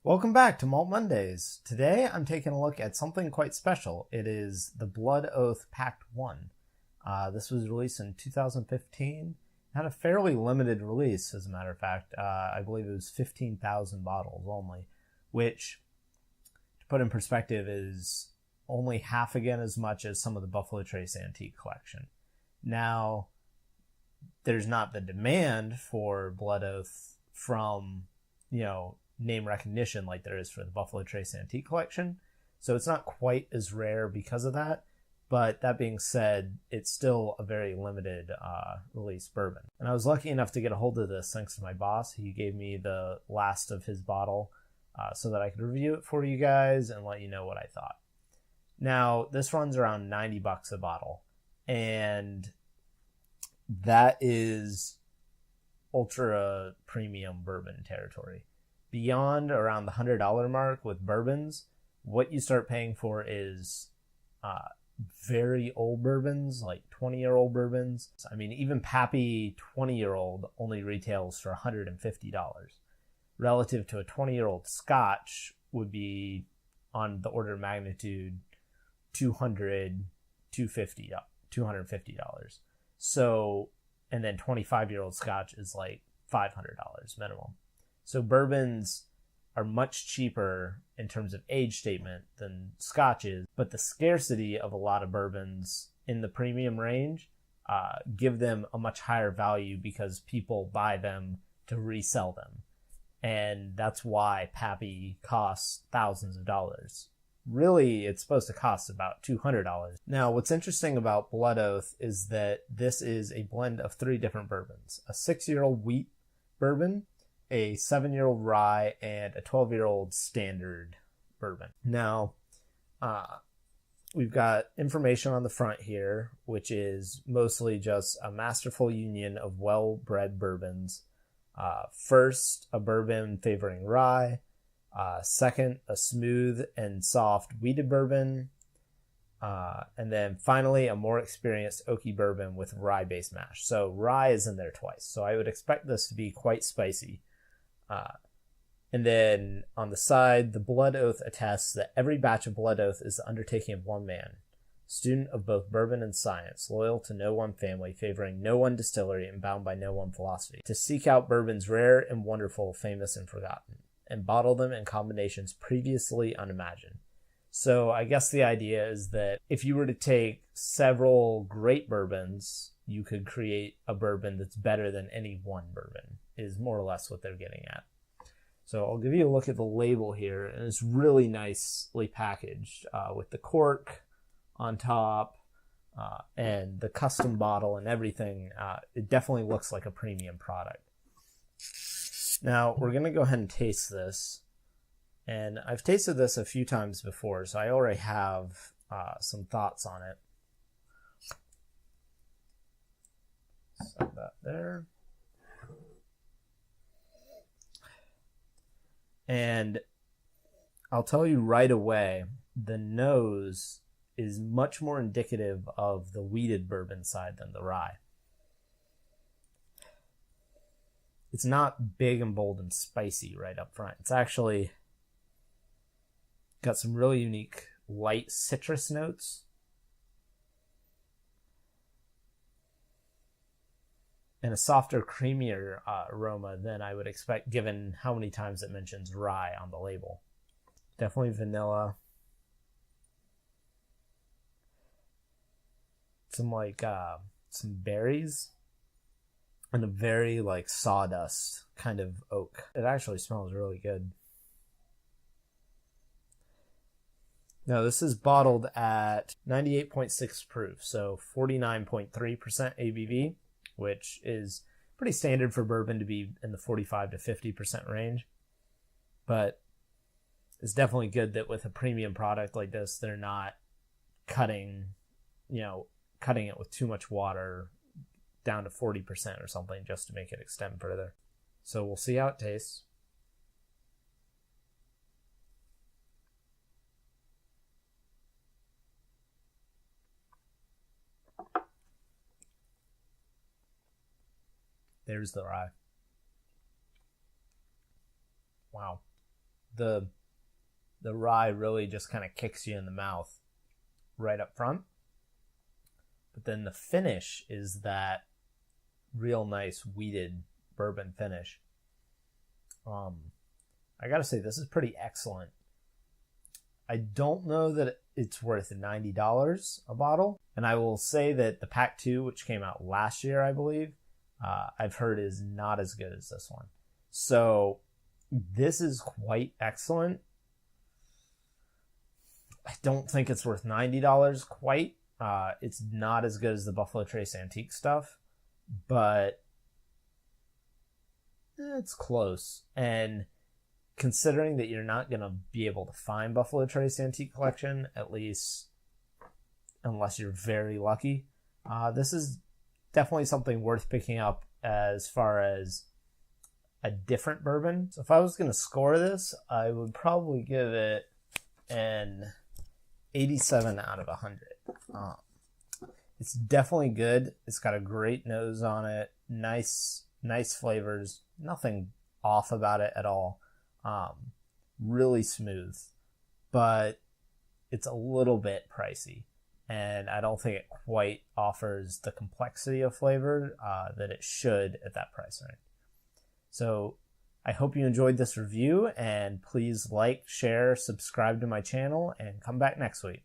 Welcome back to Malt Mondays. Today I'm taking a look at something quite special. It is the Blood Oath Pact 1. This was released in 2015. It had a fairly limited release, as a matter of fact. I believe it was 15,000 bottles only, which, to put in perspective, is only half again as much as some of the Buffalo Trace Antique Collection. Now, there's not the demand for Blood Oath from, name recognition like there is for the Buffalo Trace Antique Collection. So it's not quite as rare because of that. But that being said, it's still a very limited release bourbon. And I was lucky enough to get a hold of this thanks to my boss. He gave me the last of his bottle so that I could review it for you guys and let you know what I thought. Now, this runs around $90 a bottle. And that is ultra premium bourbon territory. Beyond around the $100 mark with bourbons, what you start paying for is very old bourbons, like 20-year-old bourbons. I mean, even Pappy 20-year-old only retails for $150. Relative to a 20-year-old Scotch would be on the order of magnitude $200, $250, $250. So, and then 25-year-old Scotch is like $500 minimum. So bourbons are much cheaper in terms of age statement than Scotch is, but the scarcity of a lot of bourbons in the premium range give them a much higher value because people buy them to resell them. And that's why Pappy costs thousands of dollars. Really, it's supposed to cost about $200. Now, what's interesting about Blood Oath is that this is a blend of 3 different bourbons. A 6-year-old wheat bourbon, a 7-year-old rye, and a 12-year-old standard bourbon. Now, we've got information on the front here, which is mostly just a masterful union of well-bred bourbons. First, a bourbon favoring rye. Second, a smooth and soft wheated bourbon. And then finally, a more experienced oaky bourbon with rye-based mash. So rye is in there twice. So I would expect this to be quite spicy. And then on the side, the Blood Oath attests that every batch of Blood Oath is the undertaking of one man, student of both bourbon and science, loyal to no one family, favoring no one distillery, and bound by no one philosophy, to seek out bourbons rare and wonderful, famous and forgotten, and bottle them in combinations previously unimagined. So I guess the idea is that if you were to take several great bourbons, you could create a bourbon that's better than any one bourbon, is more or less what they're getting at. So I'll give you a look at the label here, and it's really nicely packaged with the cork on top and the custom bottle and everything. It definitely looks like a premium product. Now, we're going to go ahead and taste this. And I've tasted this a few times before, so I already have some thoughts on it. Set that there. And I'll tell you right away, the nose is much more indicative of the wheated bourbon side than the rye. It's not big and bold and spicy right up front. It's actually got some really unique light citrus notes. And a softer, creamier aroma than I would expect given how many times it mentions rye on the label. Definitely vanilla. Some berries. And a very sawdust kind of oak. It actually smells really good. Now, this is bottled at 98.6 proof, so 49.3% ABV, which is pretty standard for bourbon to be in the 45 to 50% range. But it's definitely good that with a premium product like this, they're not cutting it with too much water down to 40% or something just to make it extend further. So we'll see how it tastes. There's the rye. Wow. The rye really just kind of kicks you in the mouth right up front. But then the finish is that real nice wheated bourbon finish. I gotta say, this is pretty excellent. I don't know that it's worth $90 a bottle. And I will say that the Pact 2, which came out last year, I believe, I've heard is not as good as this one. So this is quite excellent. I don't think it's worth $90 quite. It's not as good as the Buffalo Trace Antique stuff, but it's close. And considering that you're not going to be able to find Buffalo Trace Antique Collection, at least unless you're very lucky, this is definitely something worth picking up as far as a different bourbon. So if I was going to score this, I would probably give it an 87 out of 100. It's definitely good. It's got a great nose on it. Nice flavors. Nothing off about it at all. Really smooth, but it's a little bit pricey, and I don't think it quite offers the complexity of flavor that it should at that price range. So I hope you enjoyed this review, and please like, share, subscribe to my channel, and come back next week.